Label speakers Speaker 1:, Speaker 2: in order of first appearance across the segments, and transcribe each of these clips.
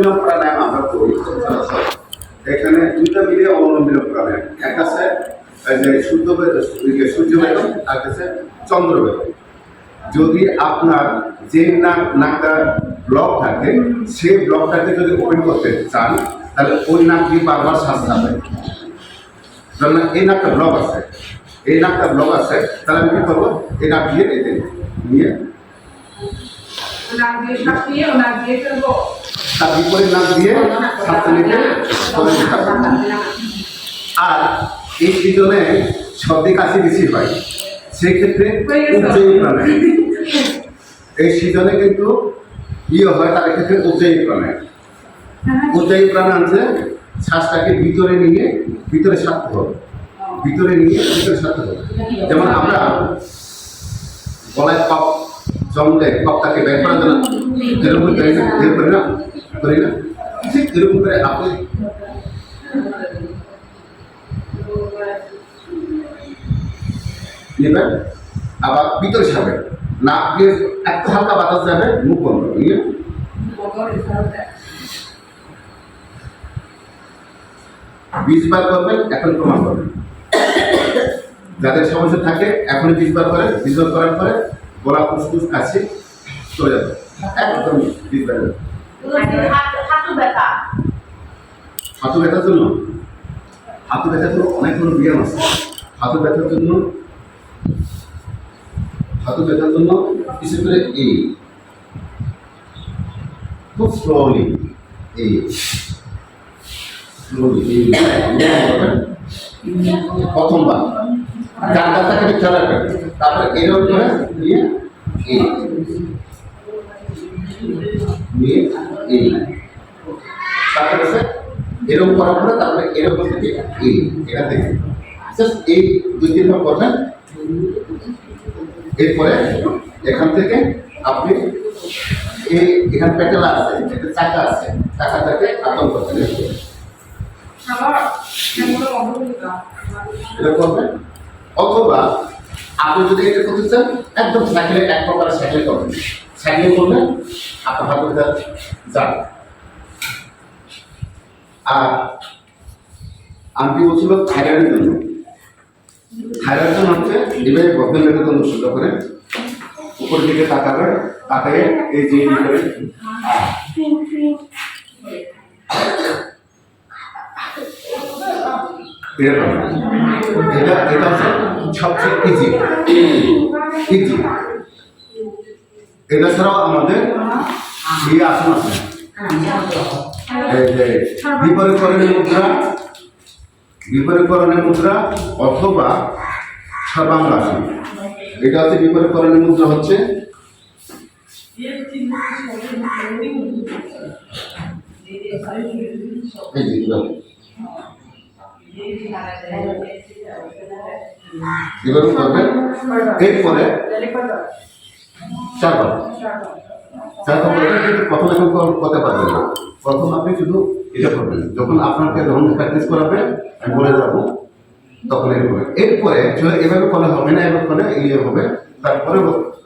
Speaker 1: বিলোম প্রাণায়াম আমরা করি। এখানে দুইটা মিলিয়ে অনুলোম বিলোম প্রাণায়াম, এক আছে যে সূর্য বেদন, আর আছে চন্দ্র বেদন। যদি আপনার যে নাকটা ব্লক থাকে সেই ব্লকটাকে যদি ওপেন করতে চান তাহলে ওই নাক দিয়ে বারবার শ্বাস যাবে। ধরুন এই নাকটা ব্লক আছে, এই নাকটা ব্লক আছে, তাহলে আমি কি করবো, এই নাক দিয়ে এতে নিয়ে তার বিপরীত নাক দিয়ে শ্বাস নিতে করে দিতে হবে। আর এই সিজনে সর্দি কাশি বেশি হয়, সেক্ষেত্রে উজ্জয়ী প্রাণায়াম, এই সিজনে কিন্তু হয়, তার ক্ষেত্রে উজ্জয়ী প্রাণায়াম। উজ্জয়ী প্রাণায়াম যে শ্বাসটাকে ভিতরে নিয়ে ভিতরে ছাড়তে হবে, ভিতরে নিয়ে ভিতরে ছাড়তে হবে। যেমন আমরা গলায় কফ জমলে কফটাকে বের করার জন্য এরকম করি না, বের করি না, করি না, ঠিক এরকম করে আপনি নেবেন, আবার ভিতরে ছাড়বেন, নাক দিয়ে এত হালকা বাতাস যাবে, মুখ বন্ধ নিয়ে 20 বার করবেন। এখন প্রমাণ করবেন, যাদের সমস্যা থাকে এখনই 20 বার করে, 20 বার করার পরে গলা ফুসফুস কাশি চলে যাবে একদম 20 বার। হাঁটু ব্যথার জন্য, হাঁটু ব্যথার জন্য অনেকগুলো ব্যায়াম আছে। হাঁটু ব্যথার জন্য বিশেষ করে এই খুব স্লোলি এই প্রথমবার যার কাছটাকে খেয়াল রাখবেন, তারপরে এরকম করে নিয়ে এই তারপরে এরকম করার পরে তারপরে এরকম থেকে এখান থেকে এই 2-3 বার করবেন। এরপরে এখান থেকে আপনি এখানে পেটেলা আছে, একটা চাকা আছে, চাকাটাকে আতঙ্ক করতে এটা করবেন। অথবা আপনি যদি এটা করতে চান একদম সাইকেলে এক প্রকার সাইকেল করবেন, সাইকেল করলে আপনার হাতে যাবে। আর আমি বলছিল থাইরয়েডের জন্য, থাইরয়েডের জন্য হচ্ছে এভাবে গর্ভের মেরুদণ্ড শুদ্ধ করে উপরের দিকে তাকাবে, তাকিয়ে এই যে করে এটা হচ্ছে সবচেয়ে ইজি। এটা ছাড়াও আমাদের আসন আছে, বিপরীতকরণের মুদ্রা অথবা সর্বাঙ্গাসন। এটা হচ্ছে বিপরীতকরণের মুদ্রা, হচ্ছে এভাবে করবেন। এরপরে প্রথম এখন করতে পারবেন না, প্রথম আপনি শুধু এটা করবেন। যখন আপনাকে যখন প্র্যাকটিস করাবে আমি বলে যাবো তখন এরপরে এভাবে করলে হবে না, এভাবে করলে হবে। তারপরে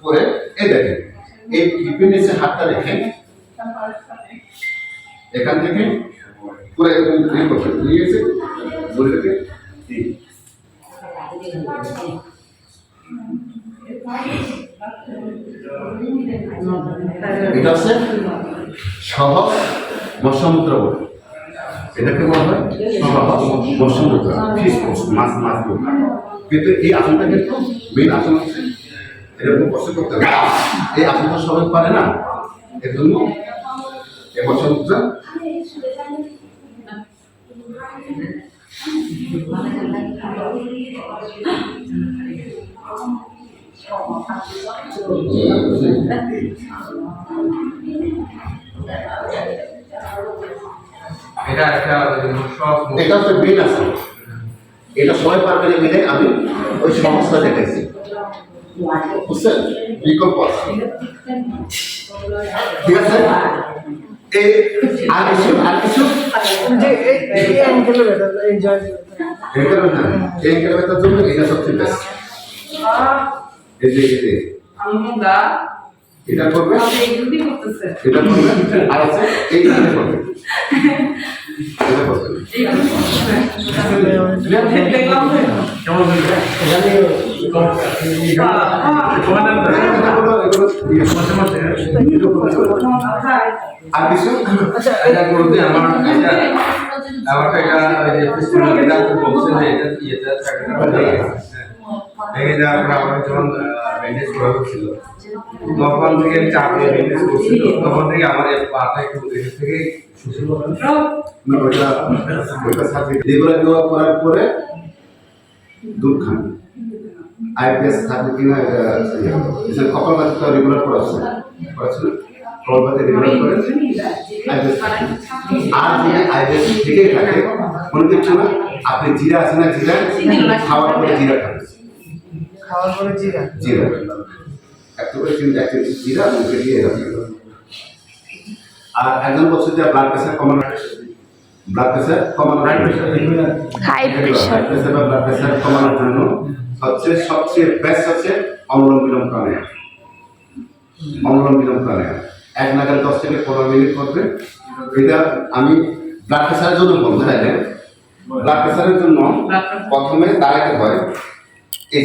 Speaker 1: পরে এই দেখেন এই হিপের নিচে হাতটা রেখে এখান থেকে পুরো করবেন, নিয়েছে বলে রেখে এটা হচ্ছে সহজ মৎস্যমুদ্রা বলে, এটাকে বলা হয় সহজ মৎস্যমুদ্রা, মাছ মুদ্রা। কিন্তু এই আসনটা কিন্তু মেন আসন হচ্ছে এরকম কষ্ট করতে হবে। এই আসনটা সবাই পারে না, এর জন্য এই মৎস্যমুদ্রা এটা হচ্ছে মেন আসন, এটা সবাই পারবে না মিলে আমি ওই সমস্যা দেখেছি, বুঝছেন? বিকল্প আছে, ঠিক আছে। আর কিছু ব্যথার জন্য এটা সবচেয়ে বেস্ট। এটা করবে, এটা করবে, আর আছে এই এটা করবে, এটা করবে। আর কিছু
Speaker 2: এটা করতে আমার এটা এটা বলছেন যে এটা
Speaker 1: ভেঙে যাওয়ার পর আমার যখন ব্যান্ডেজ করা হচ্ছিল তখন থেকে চাপ নিয়ে ব্যান্ডেজ করছিল, তখন থেকে আমার এই পাটা একটু এখান থেকে ওইটা সাথে রেগুলার যোগা করার পরে দুধ খান আইপিএস থাকে কিনা কপালবাতি তো রেগুলার করাচ্ছে কপালবাতি রেগুলার করে আইপিএস আর যদি আইপিএস থেকেই থাকে কোনো কিছু না, আপনি জিরা আছে না, জিরা খাওয়ার পরে জিরা খাবেন,
Speaker 3: খাওয়ার পরে জিরা
Speaker 1: জিরা একটু করে জিরা মুখে দিয়ে রাখবেন। আর একজন বলছে যে ব্লাড প্রেশার কমানো, ব্লাড প্রেশার কমানো,
Speaker 4: হাই প্রেশার
Speaker 1: বা ব্লাড প্রেশার কমানোর জন্য হচ্ছে সবচেয়ে বেস্ট হচ্ছে অনুলোম বিলোম প্রাণায়াম। অনুলোম বিলোম প্রাণায়াম 1 নাগাদ 10 থেকে 15 মিনিট করবে। এটা আমি ব্লাড প্রেশারের জন্য বলতে চাইলে, ব্লাড প্রেশারের জন্য প্রথমে দাঁড়াতে হয়, এই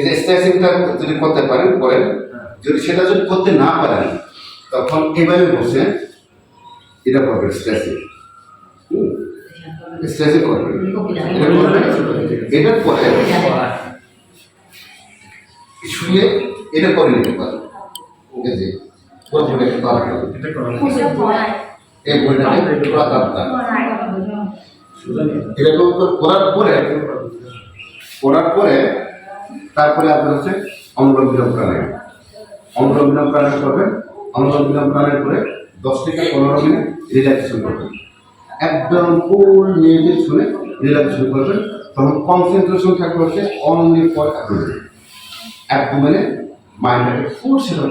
Speaker 1: যে স্ট্রেচিংটা যদি করতে পারেন করেন, যদি সেটা যদি করতে না পারেন তখন এভাবে বসে এটা করবেন, স্ট্রেচিং স্ট্রেচিং করবেন, এটার পরে শুয়ে এটা করে নিতে পারেন। এই যে পুরোপুরি একটা তার এই বইটাকে পুরো তার এরকম করার পরে তারপরে আপনার হচ্ছে অনুলোম বিলোম প্রাণায়াম। অনুলোম বিলোম প্রাণায়াম করবেন, অনুলোম বিলোম প্রাণায়াম করে 10 থেকে 15 মিনিট রিল্যাক্সেশন করবেন, একদম ফুল নিয়মিত শুনে রিল্যাক্সেশন করবেন। তখন কনসেন্ট্রেশন থাকবে হচ্ছে অনলি ফর একদমে মাইন্ডটাকে ফুল সেটা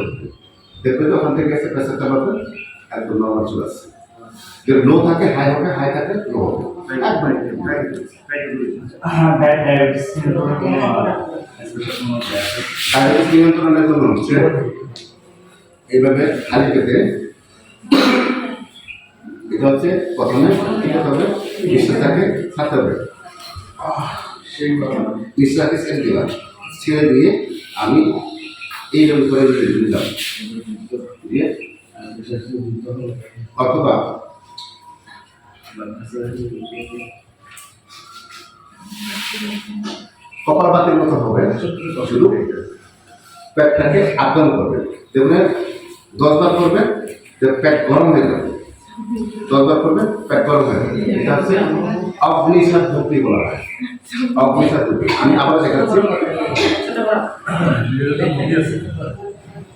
Speaker 1: দেখবে যে ওখান থেকে এসে প্রেসারটা পাবেন একদম নর্মাল চলে আসছে। যদি লো থাকে হাই হবে, হাই থাকে লো হবে।
Speaker 3: ডায়াবেটিস
Speaker 1: নিয়ন্ত্রণের জন্য হচ্ছে এইভাবে খালি পেটে, এটা হচ্ছে প্রথমে কি করতে হবে, নিঃশ্বাসটাকে ছাড়তে হবে, নিঃশ্বাসকে ছেড়ে দিলাম, ছেড়ে দিয়ে আমি এইভাবে করে দিলাম দিয়ে, অথবা কপালবাতির মতো হবে, শুধু পেটটাকে আবদান করবেন, দেখবেন 10 বার করবেন, পেট গরম হয়ে যাবে, 10 বার করবেন পেট গরম হয়ে যাবে। এটা হচ্ছে অগ্নিসাত ভক্তি বলা হয়, অগ্নিসাত ভক্তি। আমি আবার দেখাচ্ছি,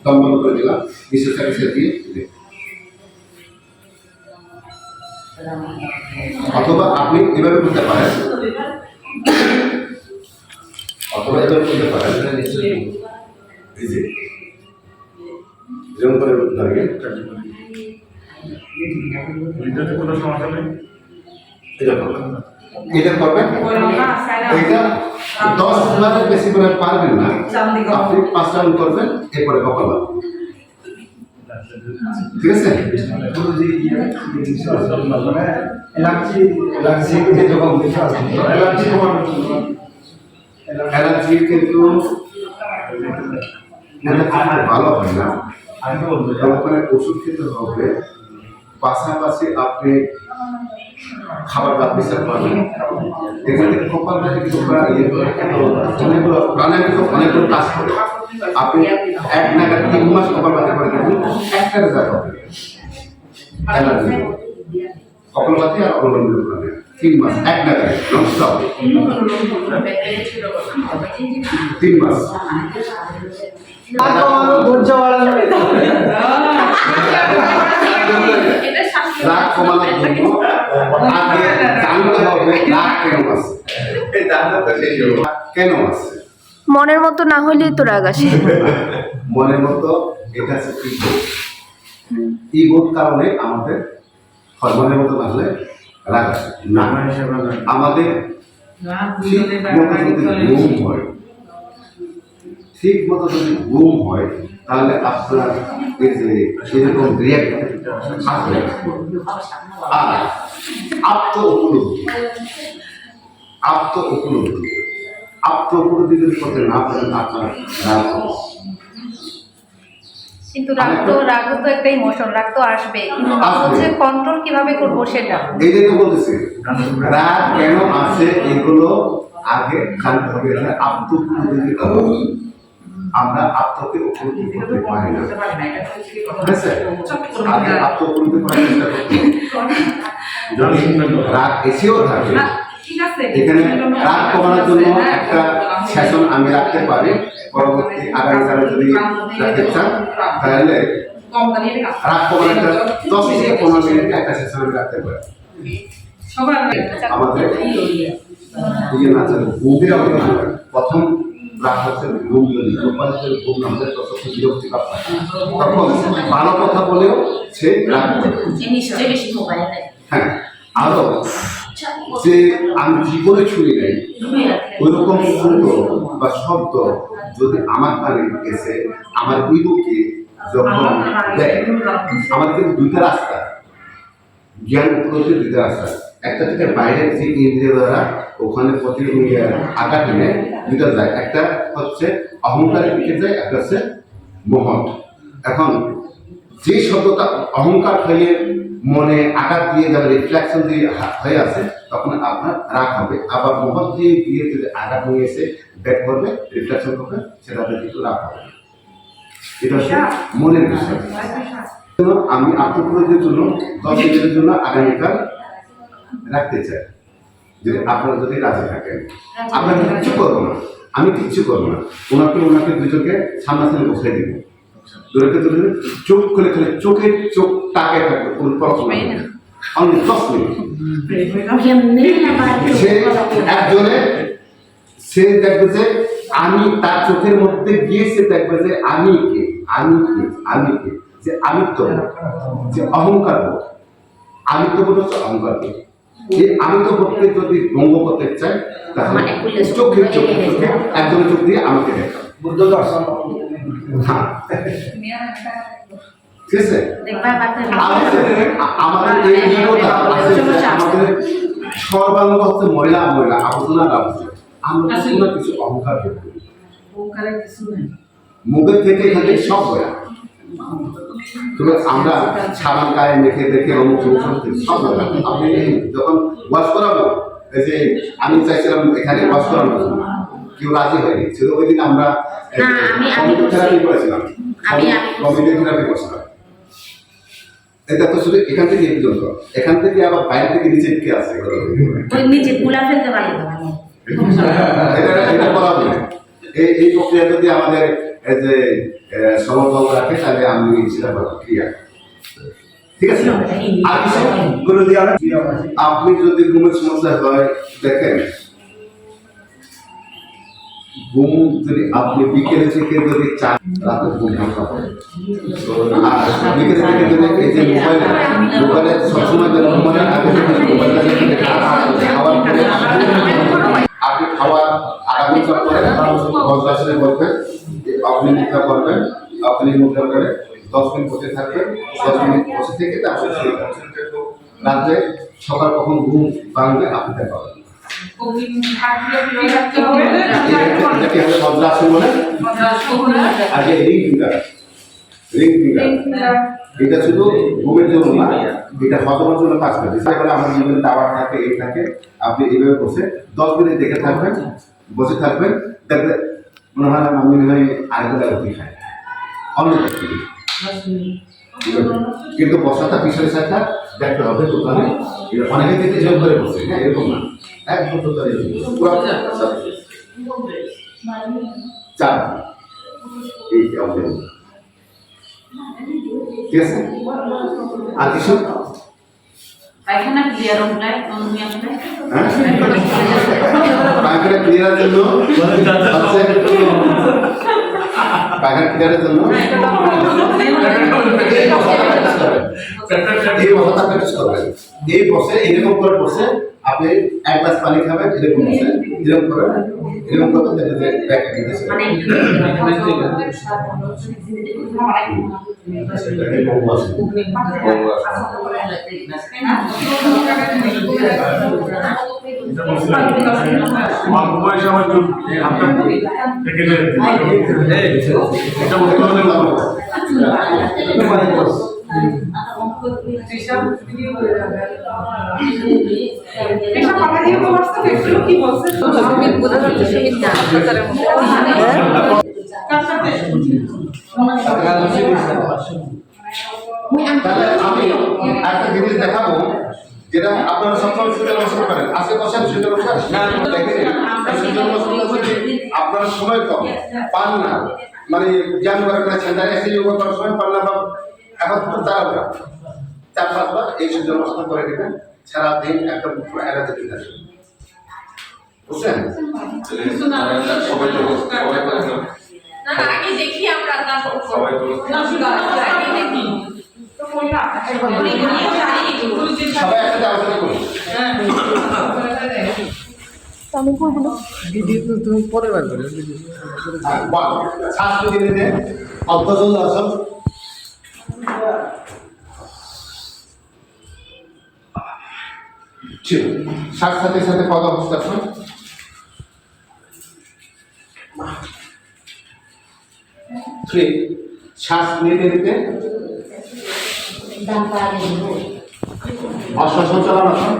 Speaker 1: দম বন্ধ করে দিলাম, নিঃশ্বাসটাকে ছেড়ে দিয়ে, অথবা আপনি এভাবে করতে পারেন, অথবা এভাবে করতে পারেন, যেমন করে দাঁড়িয়ে এটা করবেন। এটা 10 বারের বেশি করে পারবেন না, আপনি 5 রাউন্ড করবেন, এরপরে কপাল, ঠিক আছে? অ্যালার্জি কিন্তু ভালো হয় না, ওখানে ওষুধ খেতে হবে, পাশাপাশি আপনি খাবার বা বিচার পাবেন। এখানে কপাল কিছু অনেকগুলো প্রাণায়াম কিন্তু অনেকগুলো কাজ করে। আপনি 1 নাগাদ 3 মাস কপাল বাতি করে দেখুন, একটা রেজাল্ট হবে অ্যালার্জি। কপাল বাতি আর অনুলোম বিলোম প্রাণায়াম 3 মাস 1 নাগাদ ননস্টপ 3 মাস। রাগ কমানোর জন্য আগে জানতে হবে রাগ কেন আছে, এই জানতে শেষ হবে কেন আছে।
Speaker 4: মনের মতো না হলেই তো রাগ আসে।
Speaker 1: মনের মতো এটা হচ্ছে ইগোর কারণে আমাদের মনের মতো না হলে রাগ আসে না। আমাদের ঠিক মতো যদি ঘুম হয়, ঠিক মতো যদি ঘুম হয় তাহলে আপনার এই যে এরকম রিয়াক্ট আসবে। আর আত্ম উপলব্ধি যদি করতে না পারেন আপনার রাগ হবে।
Speaker 5: কিন্তু রাগ তো একটা ইমোশন, রাগ তো আসবে, কিন্তু
Speaker 1: আসবে।
Speaker 5: হচ্ছে কন্ট্রোল কিভাবে করব সেটা।
Speaker 1: এটাই তো বলতেছি, রাগ কেন আসে এগুলো আগে জানতে হবে। আত্মপূর্ণদের আমরা আত্মকে উপলব্ধি করতে পারি না, ঠিক আছে? আগে আত্মপূর্ণতি করার চেষ্টা করতে হবে। যদি রাগ এসেও থাকে, এখানে রাগ কমানোর জন্য একটা সেশন আমি রাখতে পারি, পরবর্তী আগামীকালে যদি রাখতে চান তাহলে রাগ কমানোর একটা 10 থেকে 15 মিনিট একটা সেশন আমি রাখতে পারি। আমাদের ইয়ে না চলে ঘুমে প্রথম রাগ হচ্ছে ঘুম, যদি ঘুম আমাদের তখন বিরক্তি প্রাপ্ত হয়। তখন ভালো কথা বলেও সে রাগ করে। হ্যাঁ, আরো যে আমি জীবনে ছুঁয়ে নেই ওইরকম শব্দ বা শব্দ যদি আমার কানে এসে আমার ইগোকে যখন দেয়, আমাদের কিন্তু দুইটা রাস্তা, জ্ঞান উপলব্ধির দুইটা রাস্তা। একটা থেকে বাইরের যে ইন্দ্রিয় দ্বারা ওখানে প্রতি আঘাত নিয়ে দুইটা যায়, একটা হচ্ছে অহংকারের দিকে যায়, একটা হচ্ছে মহৎ। এখন যে শব্দটা অহংকার হয়ে মনে আঘাত দিয়ে যাবে, রিফ্লেকশন দিয়ে হয়ে আছে, তখন আপনার রাগ হবে। আবার মহৎ দিয়ে গিয়ে যদি আঘাত নিয়ে এসে ব্যাক করবে, রিফ্লেকশন করবে, সেটাতে কিন্তু রাগ হবে। এটা হচ্ছে মনের বিষয়। আমি আত্মপ্রয়োগের জন্য 10 মিনিটের জন্য আগামীকাল রাখতে চাই, যে আপনারা যদি রাজি থাকেন। আমরা কিচ্ছু করবো না, আমি কিচ্ছু করবো না, ওনাকে দুজনকে সামনাসামনি বসাই দিব, চোখ খুলে চোখের চোখ তাকে থাকবে, কোনো পড়াশোনা অনলি 10 মিনিট। সে একজনে সে দেখবে যে আমি তার চোখের মধ্যে গিয়ে সে দেখবে যে আমি কে, যে আমিত্ব, যে অহংকার বোধ, আমিত্ব বোধ হচ্ছে অহংকার বোধ। এই আমিত্ব বোধকে যদি ভঙ্গ করতে চাই তাহলে চোখের চোখে একজনের চোখ দিয়ে আমাকে দেখা, বুদ্ধ দর্শন। হ্যাঁ, ঠিক আছে? আমাদের এই ইগোটা আমাদের সর্বাঙ্গ হচ্ছে মহিলা আবর্জনা রাখছে। আমরা কোনো কিছু অহংকার করি, মুখের থেকে এখান থেকে সব হয়। আমরা সাবান গায়ে মেখে দেখে অমুক সব হয়। আপনি যখন ওয়াশ করাবো, এই যে আমি চাইছিলাম এখানে ওয়াশ করানোর জন্য, কেউ রাজি হয়নি। সেটা ওই দিন আমরা থেরাপি করেছিলাম, থেরাপি করছিলাম। এটা তো শুধু এখান থেকে এই পর্যন্ত, এখান থেকে আবার বাইরে থেকে নিচে কে আছে, এটা বলা হবে। এই প্রক্রিয়া যদি আমাদের যে সমর্থন রাখে তাহলে আমি সেটা বলবো ক্রিয়া, ঠিক আছে? আর কিছু আপনি যদি ঘুমের সমস্যা হয়, দেখেন ঘুম যদি আপনি বিকেলে থেকে যদি চান, রাতে ঘুম ভাঙা হয়। আর বিকেলে থেকে যদি এই যে মোবাইলে সবসময় ঘুমানোর আগে খাওয়ার পরে আপনি খাওয়ার আগামী পরে বজ্রাসনে বলবেন, আপনি মুদ্রা করবেন, আপনি মুদ্রা করে 10 মিনিট বসে থাকবেন, 10 মিনিট বসে থেকে তারপরে শুয়ে যাবেন। রাত্রে সকাল কখন ঘুম ভাঙবে আপনি দেখা পাবেন। বজ্রাসন বলে আগে রিং ফিঙ্গার, এটা শুধু ঘুমের জন্য না, এটা হজমের জন্য কাজ করে। সেগুলো আমার জীবনে দাবার থাকে, এই থাকে। আপনি এইভাবে বসে 10 মিনিট দেখে থাকবেন, বসে থাকবেন, দেখবেন মনে হয় আমি মনে হয় আরেকটা রুটি খাই, অন্য কিছু। কিন্তু বসাটা পিছনে সাথে দেখতে হবে দোকানে, অনেকে থেকে যোগ করে বসে। হ্যাঁ, এরকম না, একদম দোকানে চার এই আমাদের, ঠিক আছে? আর কিছু পায়খানা ক্লিয়ারের জন্য এই বসে এরকম করে বসে আপনি এক গ্লাস পানি খাবেন, এরকম আছে, এরকম করবেন, এরকম করবেন, দেখবেন যে ব্যাক দিতেছে। সেটাকে বলবো আছে।
Speaker 6: অল্প বয়সে আমার একটু হাতটা থেকে যায়। এটা বলতে হবে না।
Speaker 1: তাহলে আমি একটা জিনিস দেখাবো যেটা আপনারা সবসময় সুযোগ নষ্ট করেন। আজকে বসেন সুযোগ নষ্ট না দেখেন, সুযোগ নষ্ট করতে আপনারা সময় কম পান না, মানে জ্ঞান করেন না, সেন্টারে এসে যোগা করার সময় পান না, বা এখন তো তাড়াহুড়া 4-5 বার এই সুযোগ নষ্ট করে দেবেন, সারাদিন একটা পুরো এনার্জেটিক আসবে, বুঝছেন?
Speaker 2: সবাই তো সবাই তো
Speaker 5: আগে দেখি আমরা
Speaker 2: সবাই তো
Speaker 5: আগে দেখি
Speaker 1: সবাই একসাথে আলোচনা করুন।
Speaker 4: আমি করবো না।
Speaker 1: শ্বাস নিতে অভ্যসল আসন, শ্বাস সাথে সাথে পদ অবস্থাসন, শ্বাস নিতে নিতে অশ্বসঞ্চালন আসন,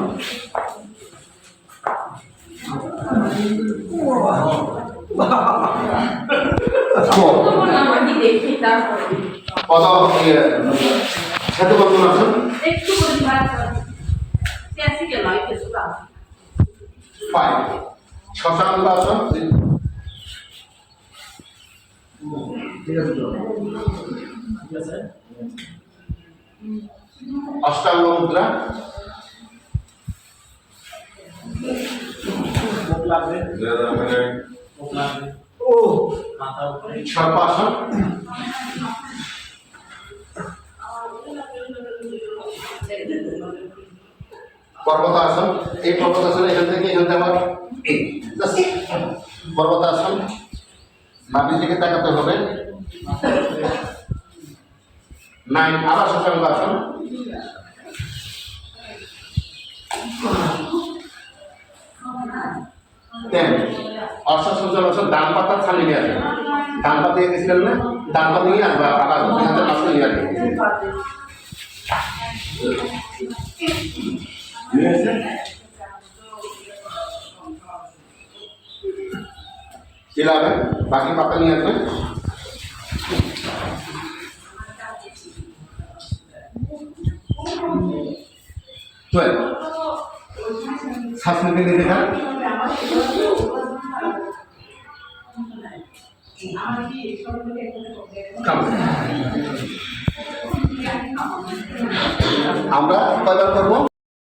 Speaker 1: পদ সেতুবন্ধন আসন, শশাঙ্ক আসন, অষ্টাঙ্গ মুদ্রা, সর্পাসন, পর্বতাসন। এই পর্বতাসন এখান থেকে আবার এই পর্বতাসন, বামের দিকে তাকাতে হবে। 9 আবার শশাঙ্ক আসন, 10 অশ্বসঞ্চালন আসন। ডান পাতা খালি নিয়ে আসবে, ডান পা দিয়ে গেছিলেন না, ডান পা নিয়ে আসবে, আবার হাতের মাঝে নিয়ে আসবে। চিলাবে, বাকি পাতা নিয়ে আসবেন। শ্বাস নিতে নিতে খান। আমরা কয়বার করবো?